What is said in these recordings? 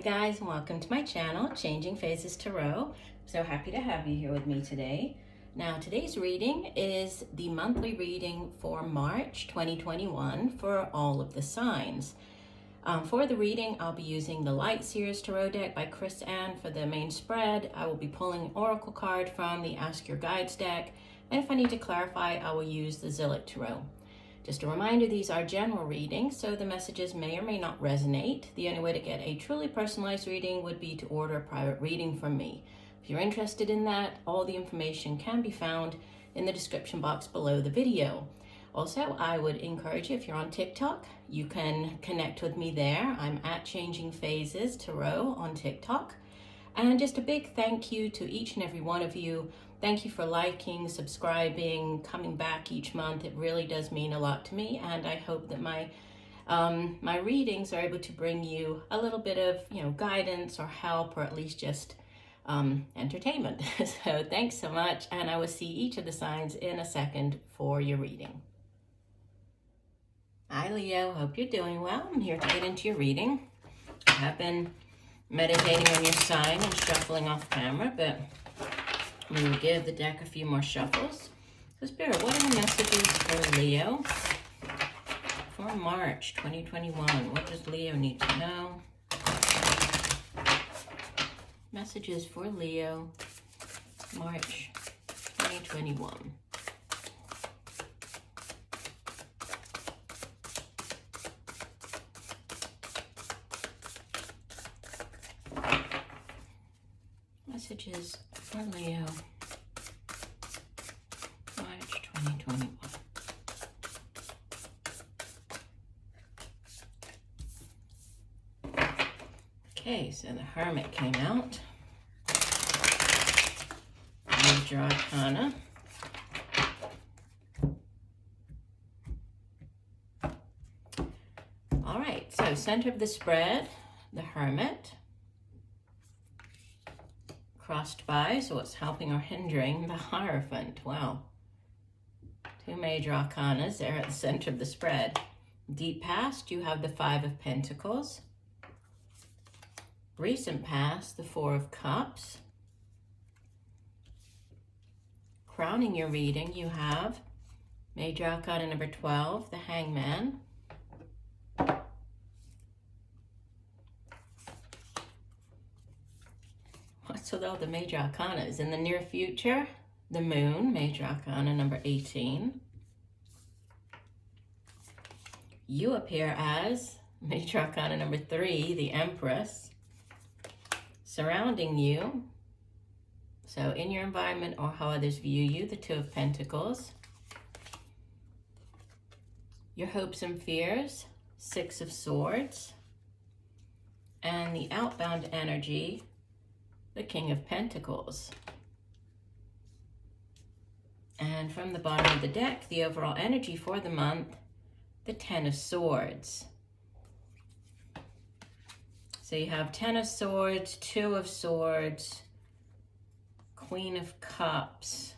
guys, and welcome to my channel, Changing Phases Tarot. So happy to have you here with me today. Now, today's reading is the monthly reading for March 2021 for all of the signs. For the reading, I'll be using the Light Seers Tarot deck by Chris Ann for the main spread. I will be pulling an oracle card from the Ask Your Guides deck, and if I need to clarify, I will use the Zillich Tarot. Just a reminder, these are general readings, so the messages may or may not resonate. The only way to get a truly personalized reading would be to order a private reading from me. If you're interested in that, all the information can be found in the description box below the video. Also, I would encourage you, if you're on TikTok, you can connect with me there. I'm at Changing Phases Tarot on TikTok. And just a big thank you to each and every one of you. Thank you for liking, subscribing, coming back each month. It really does mean a lot to me, and I hope that my readings are able to bring you a little bit of, guidance or help, or at least just entertainment. So thanks so much, and I will see each of the signs in a second for your reading. Hi Leo, hope you're doing well. I'm here to get into your reading. I have been meditating on your sign and shuffling off camera, but we will give the deck a few more shuffles. So Spirit, what are the messages for Leo for March 2021? What does Leo need to know? Messages for Leo, March 2021. Messages for Leo, March 2021. Okay, so the Hermit came out. Major Arcana. All right, so center of the spread, the Hermit. Crossed by, so it's helping or hindering, the Hierophant. Wow. Two major arcanas there at the center of the spread. Deep past, you have the Five of Pentacles. Recent past, the Four of Cups. Crowning your reading, you have major arcana number 12, the Hangman. So though the major arcana is in the near future, the Moon, major arcana number 18. You appear as major arcana number 3, the Empress. Surrounding you, so in your environment or how others view you, the Two of Pentacles. Your hopes and fears, Six of Swords. And the outbound energy, the King of Pentacles. And from the bottom of the deck, the overall energy for the month, the Ten of Swords. So you have Ten of Swords, Two of Swords, Queen of Cups.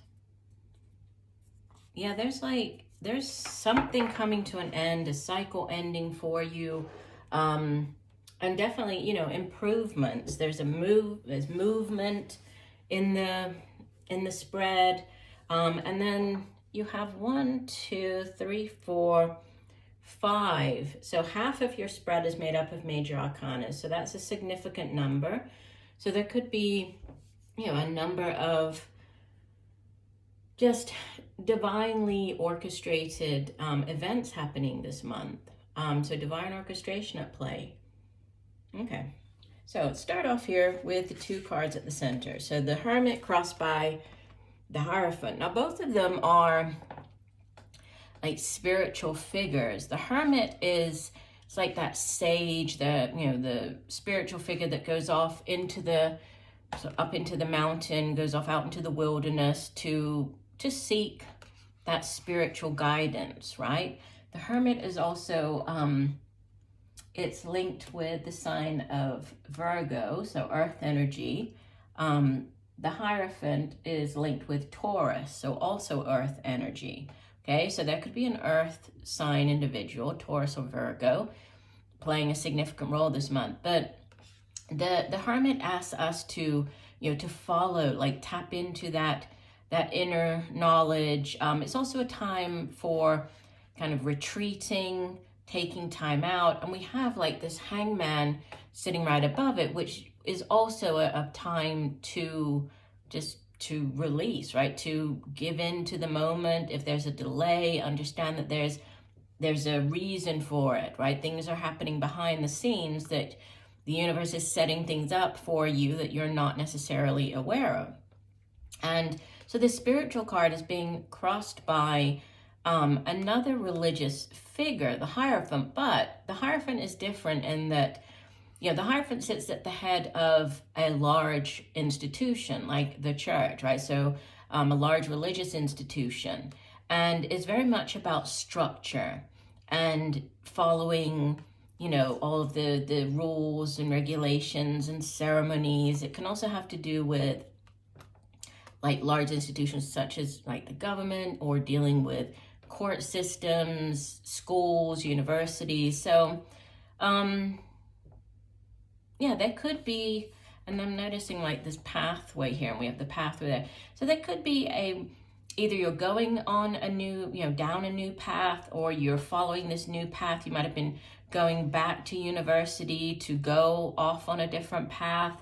Yeah, there's something coming to an end, a cycle ending for you. And definitely, improvements. There's movement in the spread. And then you have 1, 2, 3, 4, 5. So half of your spread is made up of major arcana. So that's a significant number. So there could be, a number of just divinely orchestrated events happening this month. So divine orchestration at play. Okay, so let's start off here with the two cards at the center. So the Hermit crossed by the Hierophant. Now both of them are like spiritual figures. The Hermit it's like that sage, the spiritual figure that goes off up into the mountain, goes off out into the wilderness to seek that spiritual guidance, right? The Hermit is also it's linked with the sign of Virgo, so earth energy. The Hierophant is linked with Taurus, so also earth energy. Okay, so there could be an earth sign individual, Taurus or Virgo, playing a significant role this month. But the Hermit asks us to, to follow, like tap into that inner knowledge. It's also a time for kind of retreating, taking time out. And we have like this Hangman sitting right above it, which is also a time to just to release, right? To give in to the moment. If there's a delay, understand that there's a reason for it, right? Things are happening behind the scenes, that the universe is setting things up for you that you're not necessarily aware of. And so this spiritual card is being crossed by another religious figure, the Hierophant. But the Hierophant is different in that, the Hierophant sits at the head of a large institution like the church, right? So a large religious institution, and is very much about structure and following, all of the rules and regulations and ceremonies. It can also have to do with like large institutions such as like the government, or dealing with court systems, schools, universities. So, yeah, there could be, and I'm noticing like this pathway here, and we have the pathway there. So there could be either you're going on a new, down a new path, or you're following this new path. You might have been going back to university to go off on a different path.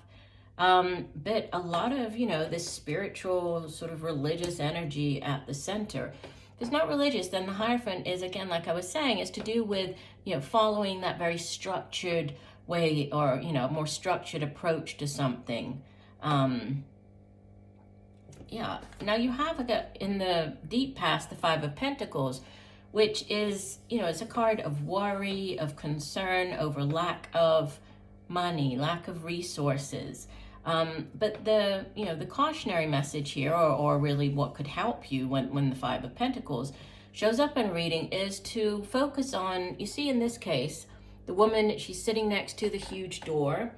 But a lot of, this spiritual sort of religious energy at the center. If it's not religious, then the Hierophant is, again, like I was saying, is to do with, following that very structured way, or, more structured approach to something. Yeah. Now you have in the deep past, the Five of Pentacles, which is, it's a card of worry, of concern over lack of money, lack of resources. But the cautionary message here, or really what could help you when the Five of Pentacles shows up in a reading, is to focus on, you see in this case, the woman, she's sitting next to the huge door.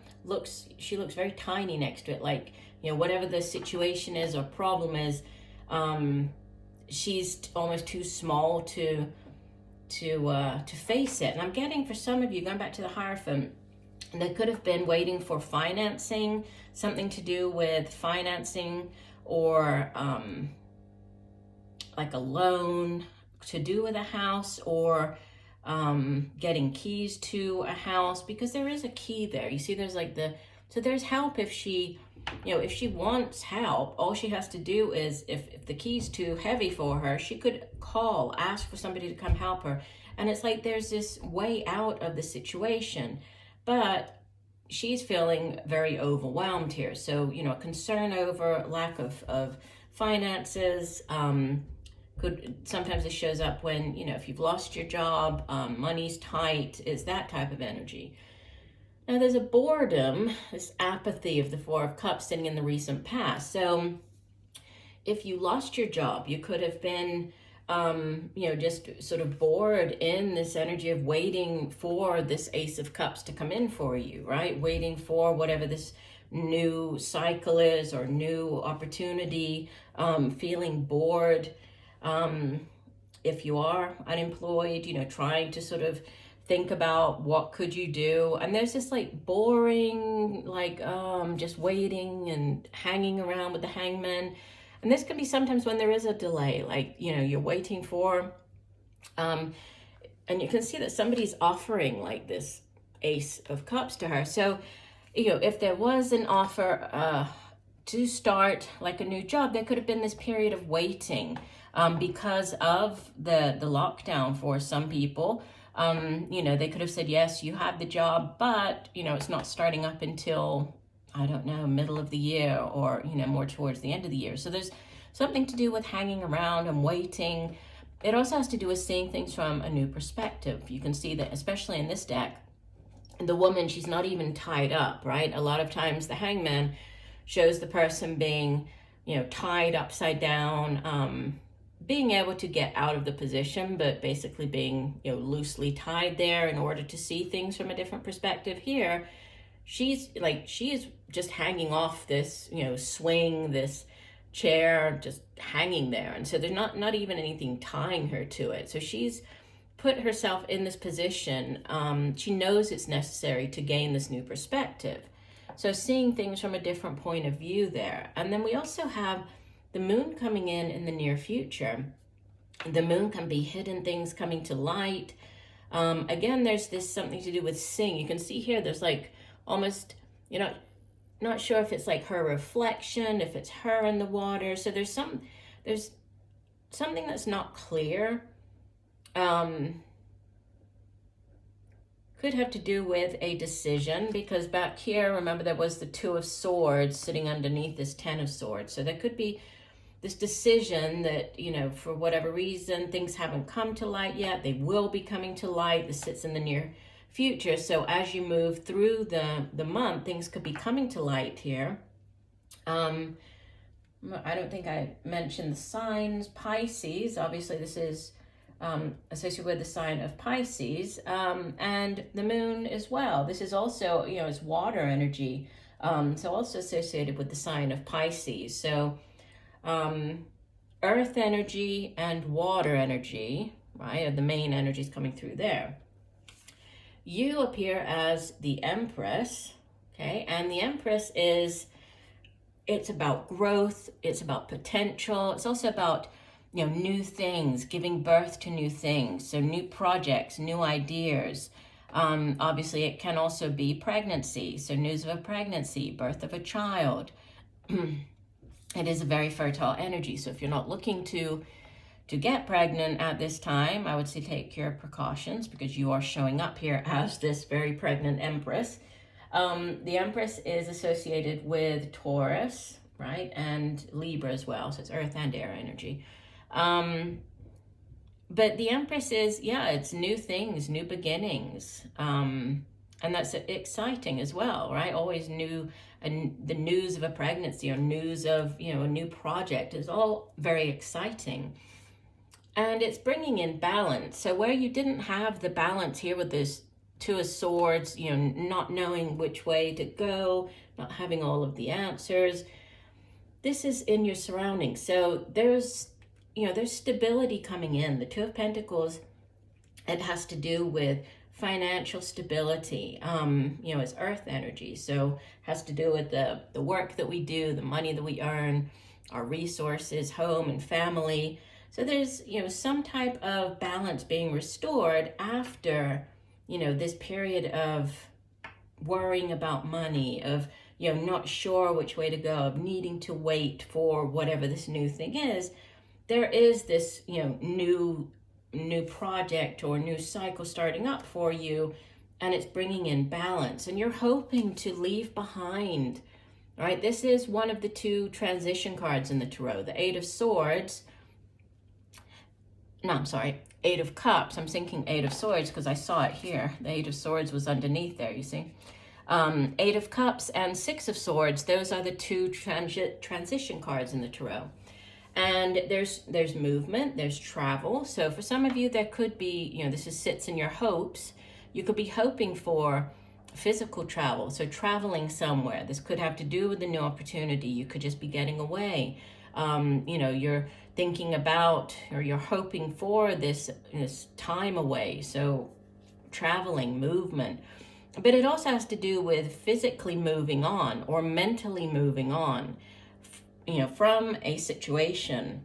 She looks very tiny next to it, like, whatever the situation is or problem is, she's almost too small to face it. And I'm getting, for some of you, going back to the Hierophant, they could have been waiting for financing, something to do with financing, or like a loan to do with a house, or getting keys to a house, because there is a key there. You see, there's like so there's help if she, if she wants help. All she has to do is, if the key's too heavy for her, she could call, ask for somebody to come help her. And it's like there's this way out of the situation. But she's feeling very overwhelmed here. So, concern over lack of finances. Sometimes this shows up when, if you've lost your job, money's tight, is that type of energy. Now there's a boredom, this apathy of the Four of Cups sitting in the recent past. So if you lost your job, you could have been, just sort of bored in this energy of waiting for this Ace of Cups to come in for you, right? Waiting for whatever this new cycle is, or new opportunity, feeling bored. If you are unemployed, trying to sort of think about what could you do. And there's this like boring, like just waiting and hanging around with the Hangman. And this can be sometimes when there is a delay, like, you're waiting for, and you can see that somebody's offering like this Ace of Cups to her. So, if there was an offer to start like a new job, there could have been this period of waiting because of the lockdown for some people. They could have said, yes, you have the job, but, it's not starting up until, I don't know, middle of the year, or, more towards the end of the year. So there's something to do with hanging around and waiting. It also has to do with seeing things from a new perspective. You can see that, especially in this deck, the woman, she's not even tied up, right? A lot of times the Hangman shows the person being, tied upside down, being able to get out of the position, but basically being, loosely tied there in order to see things from a different perspective. Here, she is just hanging off this, swing, this chair, just hanging there. And so there's not even anything tying her to it. So she's put herself in this position. She knows it's necessary to gain this new perspective. So seeing things from a different point of view there. And then we also have the moon coming in the near future. The moon can be hidden things coming to light. Again, there's this something to do with seeing. You can see here, there's like almost, you know, not sure if it's like her reflection, if it's her in the water. So there's something that's not clear. Could have to do with a decision, because back here, remember, there was the Two of Swords sitting underneath this Ten of Swords. So there could be this decision that, you know, for whatever reason, things haven't come to light yet. They will be coming to light. This sits in the near future. So as you move through the month, things could be coming to light here. I don't think I mentioned the signs. Pisces, obviously this is associated with the sign of Pisces, and the moon as well. This is also, you know, it's water energy, so also associated with the sign of Pisces. So earth energy and water energy, right, are the main energies coming through there. You appear as the Empress, okay, and the Empress is, it's about growth, it's about potential, it's also about, you know, new things, giving birth to new things, so new projects, new ideas. Obviously, it can also be pregnancy, so news of a pregnancy, birth of a child. It is a very fertile energy, so if you're not looking to get pregnant at this time, I would say take your precautions, because you are showing up here as this very pregnant Empress. The Empress is associated with Taurus, right, and Libra as well, so it's earth and air energy. But the Empress is, yeah, it's new things, new beginnings, and that's exciting as well, right? Always new, and the news of a pregnancy or news of, you know, a new project is all very exciting. And it's bringing in balance. So where you didn't have the balance here with this Two of Swords, you know, not knowing which way to go, not having all of the answers, this is in your surroundings. So there's, you know, there's stability coming in. The Two of Pentacles, it has to do with financial stability. You know, it's earth energy, so has to do with the work that we do, the money that we earn, our resources, home and family. So there's, you know, some type of balance being restored after, you know, this period of worrying about money, of, you know, not sure which way to go, of needing to wait for whatever this new thing is. There is this, you know, new project or new cycle starting up for you, and it's bringing in balance, and you're hoping to leave behind, right? This is one of the two transition cards in the Tarot, the Eight of Swords. No, I'm sorry, Eight of Cups. I'm thinking Eight of Swords because I saw it here. The Eight of Swords was underneath there, you see. Eight of Cups and Six of Swords, those are the two transition cards in the Tarot. And there's movement, there's travel. So for some of you, there could be, you know, this sits in your hopes. You could be hoping for physical travel, so traveling somewhere. This could have to do with a new opportunity. You could just be getting away. You know, you're thinking about, or you're hoping for this time away. So traveling, movement. But it also has to do with physically moving on or mentally moving on, you know, from a situation.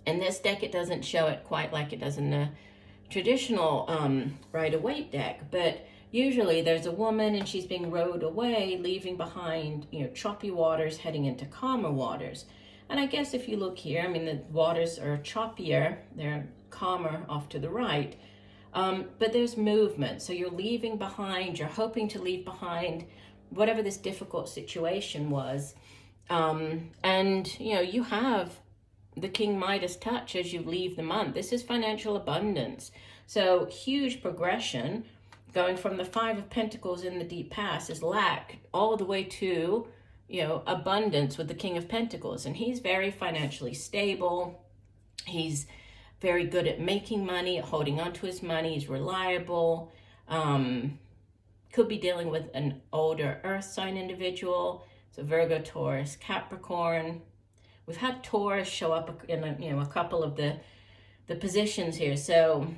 In this deck, it doesn't show it quite like it does in the traditional Rider-Waite deck, but usually there's a woman and she's being rowed away, leaving behind, you know, choppy waters, heading into calmer waters. And I guess if you look here, I mean, the waters are choppier, they're calmer off to the right, but there's movement. So you're leaving behind, you're hoping to leave behind whatever this difficult situation was. And, you know, you have the King Midas touch as you leave the month. This is financial abundance. So huge progression, going from the Five of Pentacles in the deep past is lack all the way to, you know, abundance with the King of Pentacles. And he's very financially stable. He's very good at making money, at holding on to his money. He's reliable. Could be dealing with an older earth sign individual. So Virgo, Taurus, Capricorn. We've had Taurus show up in a couple of the positions here. So,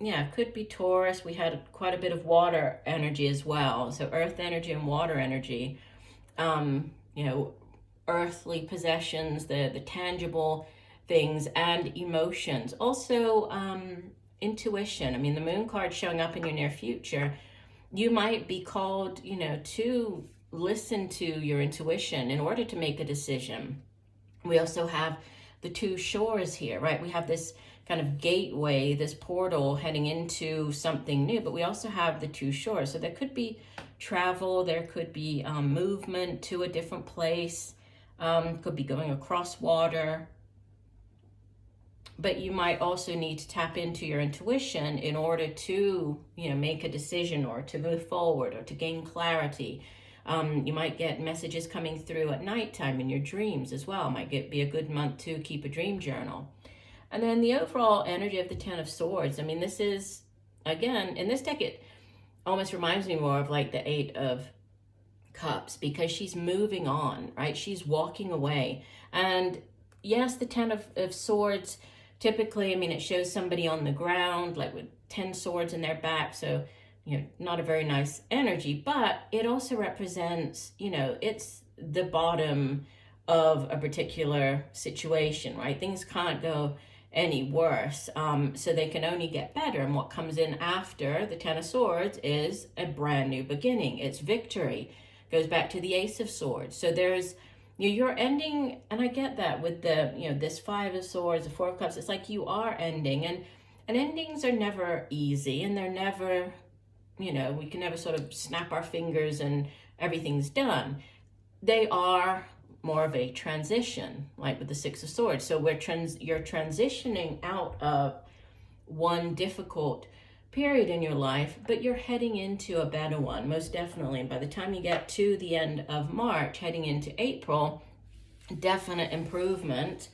yeah, could be Taurus. We had quite a bit of water energy as well. So earth energy and water energy, you know, earthly possessions, the tangible things, and emotions. Also, intuition. I mean, the moon card showing up in your near future, you might be called, you know, to listen to your intuition in order to make a decision. We also have the two shores here, right? We have this kind of gateway, this portal heading into something new, but we also have the two shores. So there could be travel, there could be movement to a different place, could be going across water. But you might also need to tap into your intuition in order to, you know, make a decision or to move forward or to gain clarity. You might get messages coming through at nighttime in your dreams as well. Might be a good month to keep a dream journal. And then the overall energy of the Ten of Swords. I mean, this is, again, in this deck, it almost reminds me more of like the Eight of Cups, because she's moving on, right? She's walking away. And yes, the Ten of Swords, typically, I mean, it shows somebody on the ground, like with 10 swords in their back. So, you know, not a very nice energy, but it also represents, you know, it's the bottom of a particular situation, right? Things can't go any worse. So they can only get better. And what comes in after the Ten of Swords is a brand new beginning. It's victory. Goes back to the Ace of Swords. So there's, you know, you're ending, and I get that with the, you know, this Five of Swords, the Four of Cups. It's like you are ending, and endings are never easy, and they're never, you know, we can never sort of snap our fingers and everything's done. They are more of a transition, like with the Six of Swords. So you're transitioning out of one difficult period in your life, but you're heading into a better one, most definitely. And by the time you get to the end of March, heading into April, definite improvement,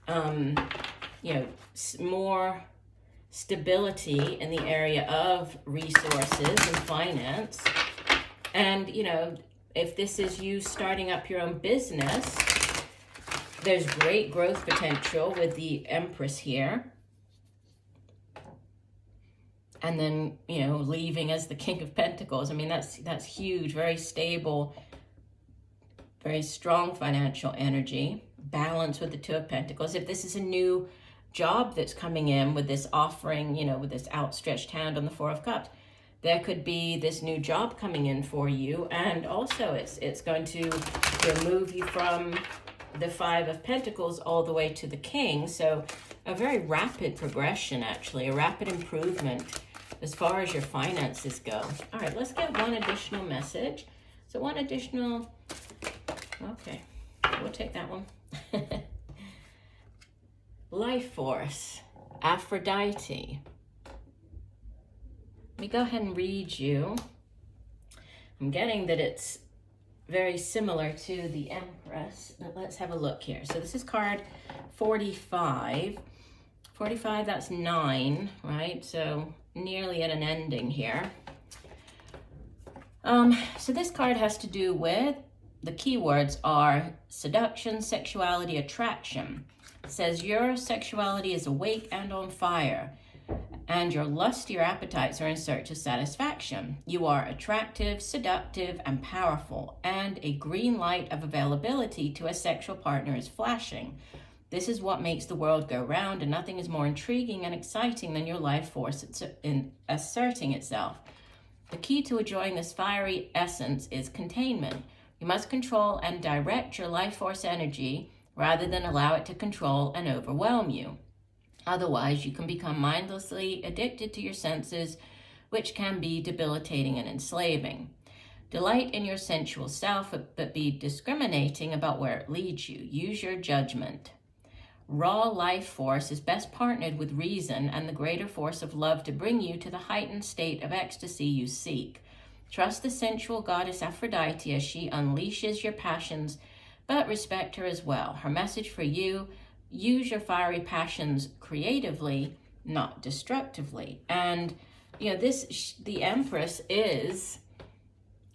you know, more stability in the area of resources and finance. And, you know, if this is you starting up your own business, there's great growth potential with the Empress here. And then, you know, leaving as the King of Pentacles. I mean, that's huge, very stable, very strong financial energy, balance with the Two of Pentacles. If this is a new job that's coming in with this offering, you know, with this outstretched hand on the Four of Cups, there could be this new job coming in for you. And also it's going to, you know, move you from the Five of Pentacles all the way to the King. So a very rapid progression, actually, a rapid improvement as far as your finances go. All right, let's get one additional message. So one additional, okay, we'll take that one. Life force, Aphrodite. Let me go ahead and read you. I'm getting that it's very similar to the Empress, but let's have a look here. So this is card 45. 45, that's 9, right? So nearly at an ending here. So this card has to do with, the keywords are seduction, sexuality, attraction. It says your sexuality is awake and on fire, and your lustier appetites are in search of satisfaction. You are attractive, seductive, and powerful, and a green light of availability to a sexual partner is flashing. This is what makes the world go round, and nothing is more intriguing and exciting than your life force in asserting itself. The key to enjoying this fiery essence is containment. You must control and direct your life force energy rather than allow it to control and overwhelm you. Otherwise, you can become mindlessly addicted to your senses, which can be debilitating and enslaving. Delight in your sensual self, but be discriminating about where it leads you. Use your judgment. Raw life force is best partnered with reason and the greater force of love to bring you to the heightened state of ecstasy you seek. Trust the sensual goddess Aphrodite as she unleashes your passions, but respect her as well. Her message for you: use your fiery passions creatively, not destructively. And, you know, the Empress is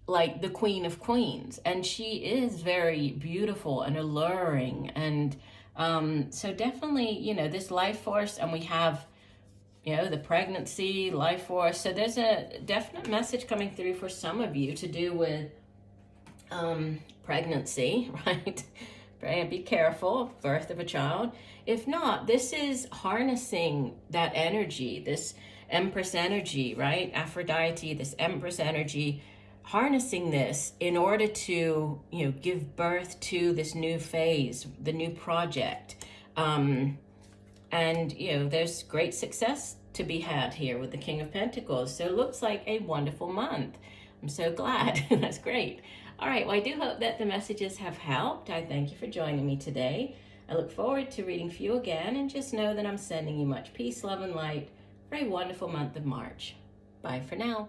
like the Queen of Queens, and she is very beautiful and alluring. And so definitely, you know, this life force, and we have you know, the pregnancy, life force. So there's a definite message coming through for some of you to do with pregnancy, right? Be careful, birth of a child. If not, this is harnessing that energy, this Empress energy, right? Aphrodite, this Empress energy, harnessing this in order to, you know, give birth to this new phase, the new project. And, you know, there's great success to be had here with the King of Pentacles. So it looks like a wonderful month. I'm so glad. That's great. All right, well, I do hope that the messages have helped. I thank you for joining me today. I look forward to reading for you again, and just know that I'm sending you much peace, love, and light for a wonderful month of March. Bye for now.